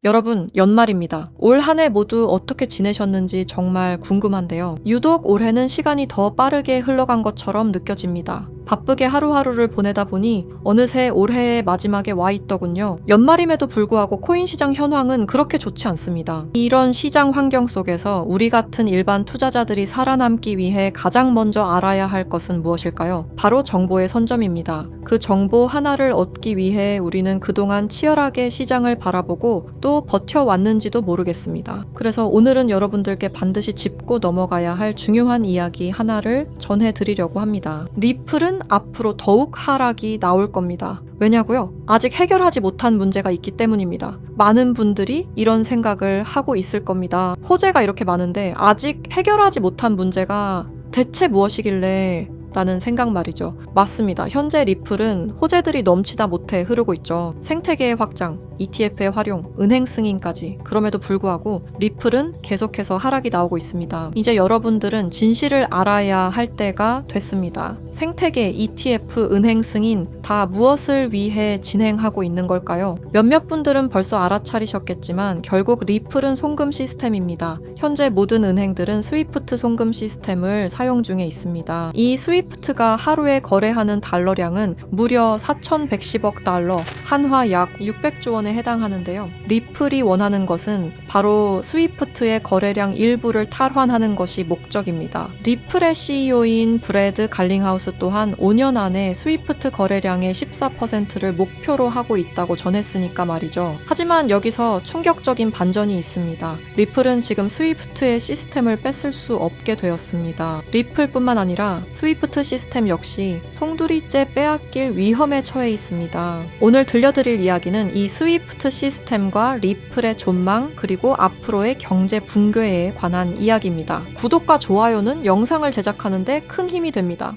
여러분, 연말입니다. 올 한 해 모두 어떻게 지내셨는지 정말 궁금한데요. 유독 올해는 시간이 더 빠르게 흘러간 것처럼 느껴집니다. 바쁘게 하루하루를 보내다 보니 어느새 올해의 마지막에 와 있더군요. 연말임에도 불구하고 코인 시장 현황은 그렇게 좋지 않습니다. 이런 시장 환경 속에서 우리 같은 일반 투자자들이 살아남기 위해 가장 먼저 알아야 할 것은 무엇일까요? 바로 정보의 선점입니다. 그 정보 하나를 얻기 위해 우리는 그동안 치열하게 시장을 바라보고 또 버텨왔는지도 모르겠습니다. 그래서 오늘은 여러분들께 반드시 짚고 넘어가야 할 중요한 이야기 하나를 전해드리려고 합니다. 리플은 앞으로 더욱 하락이 나올 겁니다. 왜냐고요? 아직 해결하지 못한 문제가 있기 때문입니다. 많은 분들이 이런 생각을 하고 있을 겁니다. 호재가 이렇게 많은데 아직 해결하지 못한 문제가 대체 무엇이길래 라는 생각 말이죠. 맞습니다. 현재 리플은 호재들이 넘치다 못해 흐르고 있죠. 생태계의 확장, ETF의 활용, 은행 승인까지. 그럼에도 불구하고 리플은 계속해서 하락이 나오고 있습니다. 이제 여러분들은 진실을 알아야 할 때가 됐습니다. 생태계, ETF, 은행 승인 다 무엇을 위해 진행하고 있는 걸까요? 몇몇 분들은 벌써 알아차리셨겠지만 결국 리플은 송금 시스템입니다. 현재 모든 은행들은 스위프트 송금 시스템을 사용 중에 있습니다. 이 스위프트가 하루에 거래하는 달러량은 무려 4,110억 달러, 한화 약 600조 원에 해당하는데요. 리플이 원하는 것은 바로 스위프트의 거래량 일부를 탈환하는 것이 목적입니다. 리플의 CEO인 브래드 갈링하우스 또한 5년 안에 스위프트 거래량의 14%를 목표로 하고 있다고 전했으니까 말이죠. 하지만 여기서 충격적인 반전이 있습니다. 리플은 지금 스위프트의 시스템을 뺏을 수 없게 되었습니다. 리플뿐만 아니라 스위프트 시스템 역시 송두리째 빼앗길 위험에 처해 있습니다. 오늘 들려드릴 이야기는 이 스위프트 시스템과 리플의 존망 그리고 앞으로의 경제 붕괴에 관한 이야기입니다. 구독과 좋아요는 영상을 제작하는데 큰 힘이 됩니다.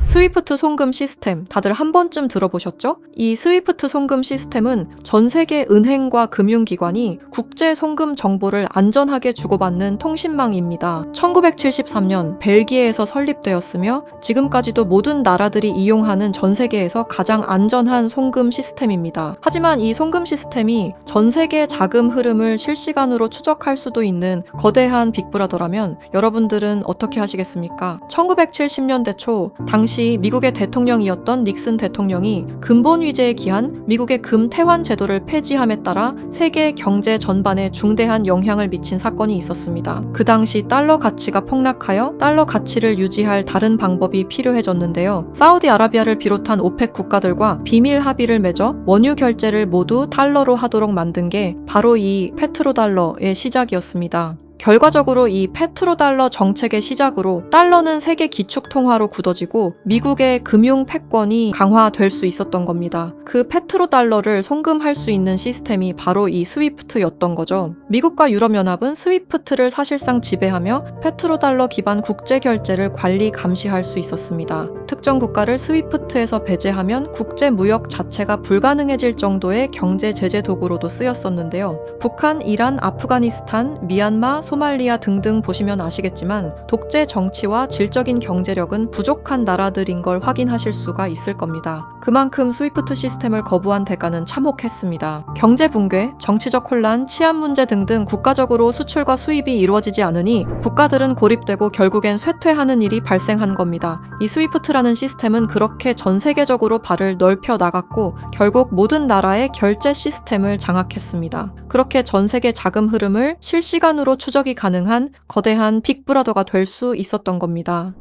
스위프트 송금 시스템 다들 한 번쯤 들어보셨죠? 이 스위프트 송금 시스템은 전 세계 은행과 금융기관이 국제 송금 정보를 안전하게 주고받는 통신망입니다. 1973년 벨기에에서 설립되었으며 지금까지도 모든 나라들이 이용하는 전 세계에서 가장 안전한 송금 시스템입니다. 하지만 이 송금 시스템이 전 세계 자금 흐름을 실시간으로 추적할 수도 있는 거대한 빅브라더라면 여러분들은 어떻게 하시겠습니까? 1970년대 초 당시 미국의 대통령이었던 닉슨 대통령이 근본 위제에 기한 미국의 금태환 제도를 폐지함에 따라 세계 경제 전반에 중대한 영향을 미친 사건이 있었습니다. 그 당시 달러 가치가 폭락하여 달러 가치를 유지할 다른 방법이 필요해졌는데요. 사우디아라비아를 비롯한 오펙 국가들과 비밀 합의를 맺어 원유 결제를 모두 달러로 하도록 만든 게 바로 이 페트로달러의 시작이었습니다. 결과적으로 이 페트로달러 정책의 시작으로 달러는 세계 기축통화로 굳어지고 미국의 금융 패권이 강화될 수 있었던 겁니다. 그 페트로달러를 송금할 수 있는 시스템이 바로 이 스위프트였던 거죠. 미국과 유럽연합은 스위프트를 사실상 지배하며 페트로달러 기반 국제결제를 관리 감시할 수 있었습니다. 특정 국가를 스위프트에서 배제하면 국제무역 자체가 불가능해질 정도의 경제 제재 도구로도 쓰였었는데요. 북한, 이란, 아프가니스탄, 미얀마, 소말리아 등등 보시면 아시겠지만 독재 정치와 질적인 경제력은 부족한 나라들인 걸 확인하실 수가 있을 겁니다. 그만큼 스위프트 시스템을 거부한 대가는 참혹했습니다. 경제 붕괴, 정치적 혼란, 치안 문제 등등 국가적으로 수출과 수입이 이루어지지 않으니 국가들은 고립되고 결국엔 쇠퇴하는 일이 발생한 겁니다. 이 스위프트라는 시스템은 그렇게 전 세계적으로 발을 넓혀 나갔고 결국 모든 나라의 결제 시스템을 장악했습니다. 그렇게 전 세계 자금 흐름을 실시간으로 추적이 가능한 거대한 빅브라더가 될 수 있었던 겁니다.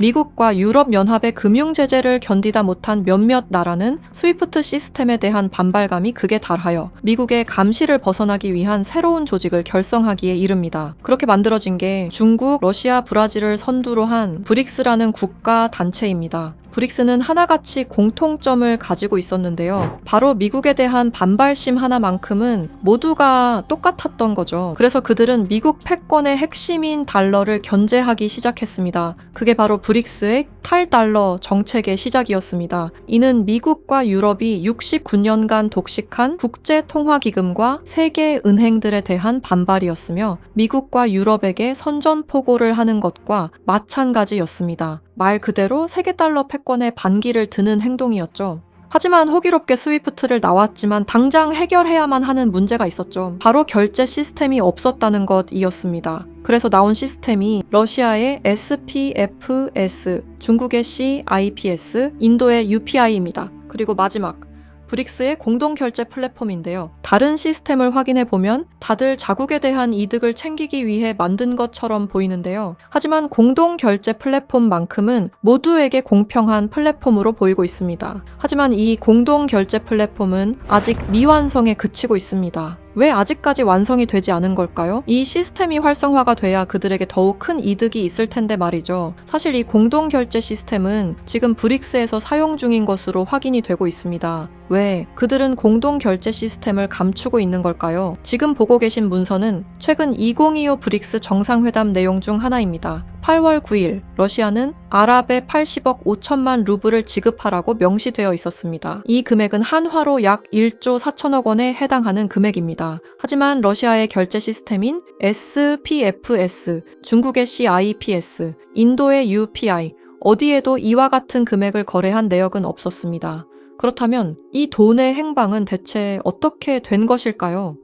미국과 유럽연합의 금융제재를 견디다 못한 몇몇 나라는 스위프트 시스템에 대한 반발감이 극에 달하여 미국의 감시를 벗어나기 위한 새로운 조직을 결성하기에 이릅니다. 그렇게 만들어진 게 중국, 러시아, 브라질을 선두로 한 브릭스라는 국가 단체입니다. 브릭스는 하나같이 공통점을 가지고 있었는데요. 바로 미국에 대한 반발심 하나만큼은 모두가 똑같았던 거죠. 그래서 그들은 미국 패권의 핵심인 달러를 견제하기 시작했습니다. 그게 바로 브릭스의 탈달러 정책의 시작이었습니다. 이는 미국과 유럽이 69년간 독식한 국제통화기금과 세계 은행들에 대한 반발이었으며 미국과 유럽에게 선전포고를 하는 것과 마찬가지였습니다. 말 그대로 세계달러 패권에 반기를 드는 행동이었죠. 하지만 호기롭게 스위프트를 나왔지만 당장 해결해야만 하는 문제가 있었죠. 바로 결제 시스템이 없었다는 것이었습니다. 그래서 나온 시스템이 러시아의 SPFS, 중국의 CIPS, 인도의 UPI입니다. 그리고 마지막, 브릭스의 공동결제 플랫폼인데요. 다른 시스템을 확인해 보면 다들 자국에 대한 이득을 챙기기 위해 만든 것처럼 보이는데요. 하지만 공동결제 플랫폼만큼은 모두에게 공평한 플랫폼으로 보이고 있습니다. 하지만 이 공동결제 플랫폼은 아직 미완성에 그치고 있습니다. 왜 아직까지 완성이 되지 않은 걸까요? 이 시스템이 활성화가 돼야 그들에게 더욱 큰 이득이 있을 텐데 말이죠. 사실 이 공동결제 시스템은 지금 브릭스에서 사용 중인 것으로 확인이 되고 있습니다. 왜? 그들은 공동결제 시스템을 감추고 있는 걸까요? 지금 보고 계신 문서는 최근 2025 브릭스 정상회담 내용 중 하나입니다. 8월 9일 러시아는 아랍에 80억 5천만 루블을 지급하라고 명시되어 있었습니다. 이 금액은 한화로 약 1조 4천억 원에 해당하는 금액입니다. 하지만 러시아의 결제 시스템인 SPFS, 중국의 CIPS, 인도의 UPI, 어디에도 이와 같은 금액을 거래한 내역은 없었습니다. 그렇다면 이 돈의 행방은 대체 어떻게 된 것일까요?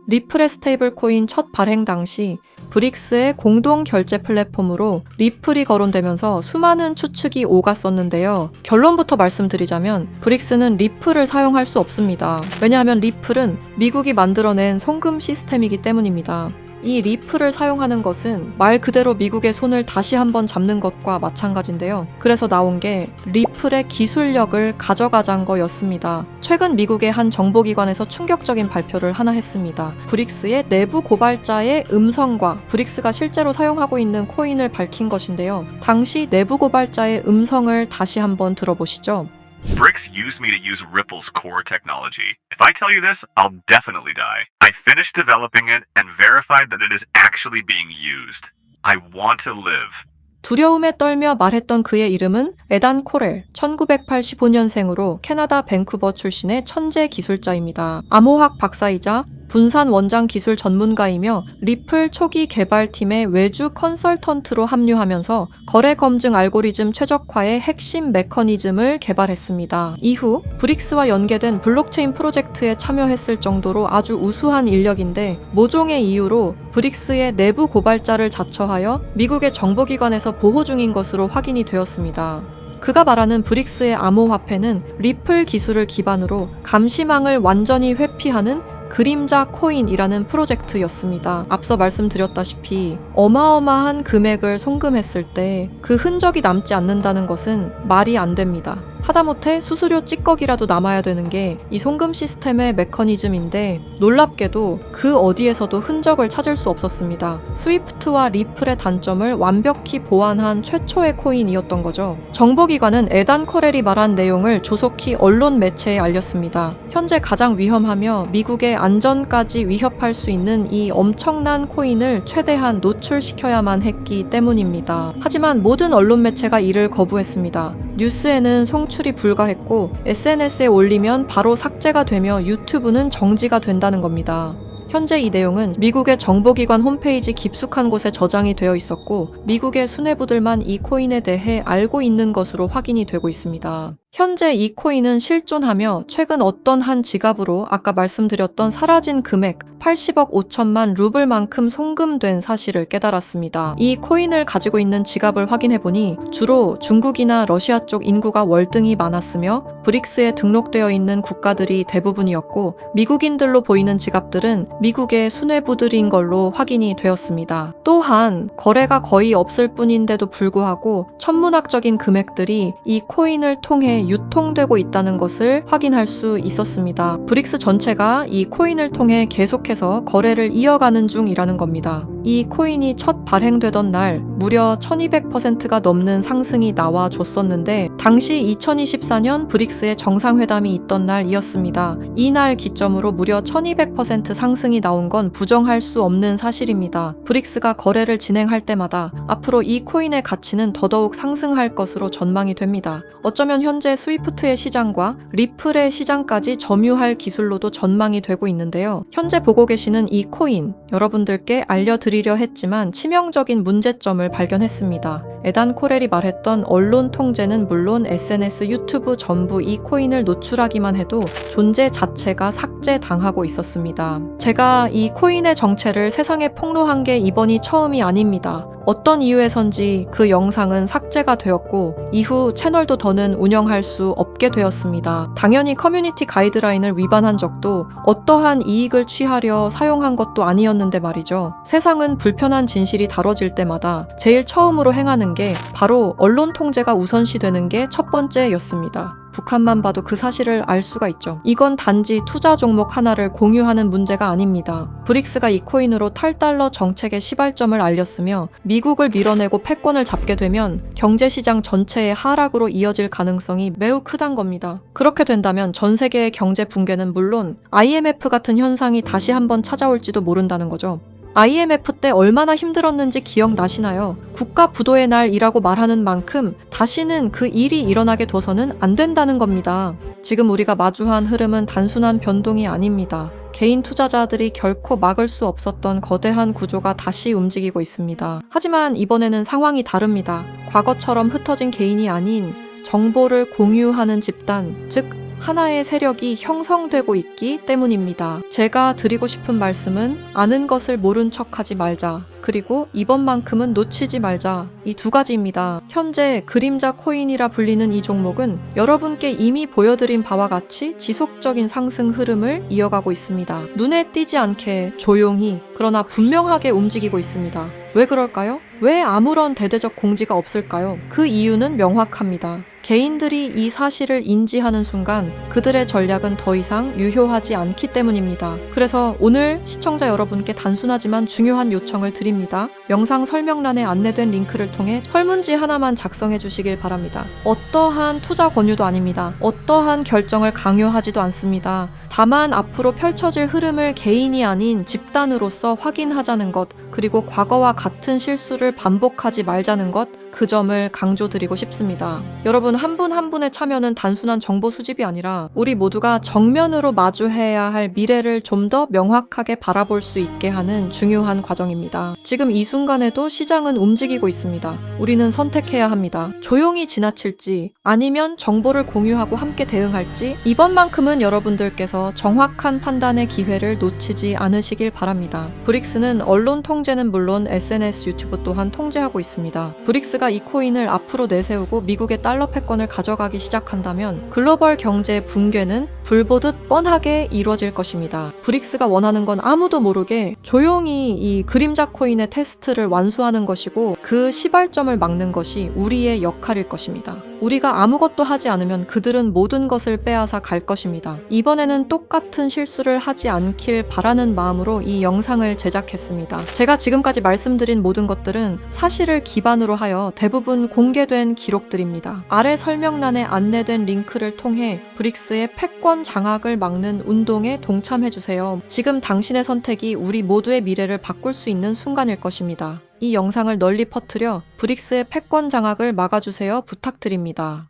리플의 스테이블 코인 첫 발행 당시 브릭스의 공동 결제 플랫폼으로 리플이 거론되면서 수많은 추측이 오갔었는데요. 결론부터 말씀드리자면 브릭스는 리플을 사용할 수 없습니다. 왜냐하면 리플은 미국이 만들어낸 송금 시스템이기 때문입니다. 이 리플을 사용하는 것은 말 그대로 미국의 손을 다시 한번 잡는 것과 마찬가지인데요. 그래서 나온 게 리플의 기술력을 가져가자는 거였습니다. 최근 미국의 한 정보기관에서 충격적인 발표를 하나 했습니다. 브릭스의 내부 고발자의 음성과 브릭스가 실제로 사용하고 있는 코인을 밝힌 것인데요. 당시 내부 고발자의 음성을 다시 한번 들어보시죠. Brix used me to use Ripple's core technology. If I tell you this, I'll definitely die. I finished developing it and verified that it is actually being used. I want to live. 두려움에 떨며 말했던 그의 이름은 에단 코렐, 1985년생으로 캐나다 밴쿠버 출신의 천재 기술자입니다. 암호학 박사이자 분산 원장 기술 전문가이며 리플 초기 개발팀의 외주 컨설턴트로 합류하면서 거래 검증 알고리즘 최적화의 핵심 메커니즘을 개발했습니다. 이후 브릭스와 연계된 블록체인 프로젝트에 참여했을 정도로 아주 우수한 인력인데 모종의 이유로 브릭스의 내부 고발자를 자처하여 미국의 정보기관에서 보호 중인 것으로 확인이 되었습니다. 그가 말하는 브릭스의 암호화폐는 리플 기술을 기반으로 감시망을 완전히 회피하는 그림자 코인이라는 프로젝트였습니다. 앞서 말씀드렸다시피 어마어마한 금액을 송금했을 때 그 흔적이 남지 않는다는 것은 말이 안 됩니다. 하다못해 수수료 찌꺼기라도 남아야 되는 게 이 송금 시스템의 메커니즘인데 놀랍게도 그 어디에서도 흔적을 찾을 수 없었습니다. 스위프트와 리플의 단점을 완벽히 보완한 최초의 코인이었던 거죠. 정보기관은 에단 코렐이 말한 내용을 조속히 언론 매체에 알렸습니다. 현재 가장 위험하며 미국의 안전까지 위협할 수 있는 이 엄청난 코인을 최대한 노출시켜야만 했기 때문입니다. 하지만 모든 언론 매체가 이를 거부했습니다. 뉴스에는 송출이 불가했고 SNS에 올리면 바로 삭제가 되며 유튜브는 정지가 된다는 겁니다. 현재 이 내용은 미국의 정보기관 홈페이지 깊숙한 곳에 저장이 되어 있었고 미국의 수뇌부들만 이 코인에 대해 알고 있는 것으로 확인이 되고 있습니다. 현재 이 코인은 실존하며 최근 어떤 한 지갑으로 아까 말씀드렸던 사라진 금액 80억 5천만 루블만큼 송금된 사실을 깨달았습니다. 이 코인을 가지고 있는 지갑을 확인해보니 주로 중국이나 러시아 쪽 인구가 월등히 많았으며 브릭스에 등록되어 있는 국가들이 대부분이었고 미국인들로 보이는 지갑들은 미국의 수뇌부들인 걸로 확인이 되었습니다. 또한 거래가 거의 없을 뿐인데도 불구하고 천문학적인 금액들이 이 코인을 통해 유통되고 있다는 것을 확인할 수 있었습니다. 브릭스 전체가 이 코인을 통해 계속해서 거래를 이어가는 중이라는 겁니다. 이 코인이 첫 발행되던 날 무려 1200%가 넘는 상승이 나와줬었는데 당시 2024년 브릭스의 정상회담이 있던 날이었습니다. 이날 기점으로 무려 1200% 상승이 나온 건 부정할 수 없는 사실입니다. 브릭스가 거래를 진행할 때마다 앞으로 이 코인의 가치는 더더욱 상승할 것으로 전망이 됩니다. 어쩌면 현재 스위프트의 시장과 리플의 시장까지 점유할 기술로도 전망이 되고 있는데요. 현재 보고 계시는 이 코인, 여러분들께 알려드리려 했지만 치명적인 문제점을 발견했습니다. 에단 코렐이 말했던 언론 통제는 물론 SNS, 유튜브 전부 이 코인을 노출하기만 해도 존재 자체가 삭제당하고 있었습니다. 제가 이 코인의 정체를 세상에 폭로한 게 이번이 처음이 아닙니다. 어떤 이유에선지 그 영상은 삭제가 되었고 이후 채널도 더는 운영할 수 없게 되었습니다. 당연히 커뮤니티 가이드라인을 위반한 적도 어떠한 이익을 취하려 사용한 것도 아니었는데 말이죠. 세상은 불편한 진실이 다뤄질 때마다 제일 처음으로 행하는 게 바로 언론 통제가 우선시되는 게 첫 번째였습니다. 북한만 봐도 그 사실을 알 수가 있죠. 이건 단지 투자 종목 하나를 공유하는 문제가 아닙니다. 브릭스가 이 코인으로 탈달러 정책의 시발점을 알렸으며 미국을 밀어내고 패권을 잡게 되면 경제시장 전체의 하락으로 이어질 가능성이 매우 크단 겁니다. 그렇게 된다면 전 세계의 경제 붕괴는 물론 IMF 같은 현상이 다시 한번 찾아올지도 모른다는 거죠. IMF 때 얼마나 힘들었는지 기억나시나요? 국가 부도의 날이라고 말하는 만큼 다시는 그 일이 일어나게 둬서는 안 된다는 겁니다. 지금 우리가 마주한 흐름은 단순한 변동이 아닙니다. 개인 투자자들이 결코 막을 수 없었던 거대한 구조가 다시 움직이고 있습니다. 하지만 이번에는 상황이 다릅니다. 과거처럼 흩어진 개인이 아닌 정보를 공유하는 집단, 즉 하나의 세력이 형성되고 있기 때문입니다. 제가 드리고 싶은 말씀은 아는 것을 모른 척하지 말자. 그리고 이번만큼은 놓치지 말자. 이 두 가지입니다. 현재 그림자 코인이라 불리는 이 종목은 여러분께 이미 보여드린 바와 같이 지속적인 상승 흐름을 이어가고 있습니다. 눈에 띄지 않게 조용히 그러나 분명하게 움직이고 있습니다. 왜 그럴까요? 왜 아무런 대대적 공지가 없을까요? 그 이유는 명확합니다. 개인들이 이 사실을 인지하는 순간 그들의 전략은 더 이상 유효하지 않기 때문입니다. 그래서 오늘 시청자 여러분께 단순하지만 중요한 요청을 드립니다. 영상 설명란에 안내된 링크를 통해 설문지 하나만 작성해 주시길 바랍니다. 어떠한 투자 권유도 아닙니다. 어떠한 결정을 강요하지도 않습니다. 다만 앞으로 펼쳐질 흐름을 개인이 아닌 집단으로서 확인하자는 것, 그리고 과거와 같은 실수를 반복하지 말자는 것, 그 점을 강조드리고 싶습니다. 여러분 한 분 한 분의 참여는 단순한 정보 수집이 아니라 우리 모두가 정면으로 마주해야 할 미래를 좀 더 명확하게 바라볼 수 있게 하는 중요한 과정입니다. 지금 이 순간에도 시장은 움직이고 있습니다. 우리는 선택해야 합니다. 조용히 지나칠지 아니면 정보를 공유하고 함께 대응할지 이번만큼은 여러분들께서 정확한 판단의 기회를 놓치지 않으시길 바랍니다. 브릭스는 언론 통제는 물론 SNS, 유튜브 또한 통제하고 있습니다. 브릭스가 이 코인을 앞으로 내세우고 미국의 달러 패권을 가져가기 시작한다면 글로벌 경제의 붕괴는 불보듯 뻔하게 이루어질 것입니다. 브릭스가 원하는 건 아무도 모르게 조용히 이 그림자 코인의 테스트를 완수하는 것이고 그 시발점을 막는 것이 우리의 역할일 것입니다. 우리가 아무것도 하지 않으면 그들은 모든 것을 빼앗아 갈 것입니다. 이번에는 똑같은 실수를 하지 않길 바라는 마음으로 이 영상을 제작했습니다. 제가 지금까지 말씀드린 모든 것들은 사실을 기반으로 하여 대부분 공개된 기록들입니다. 아래 설명란에 안내된 링크를 통해 브릭스의 패권 장악을 막는 운동에 동참해주세요. 지금 당신의 선택이 우리 모두의 미래를 바꿀 수 있는 순간일 것입니다. 이 영상을 널리 퍼뜨려 브릭스의 패권 장악을 막아주세요 부탁드립니다.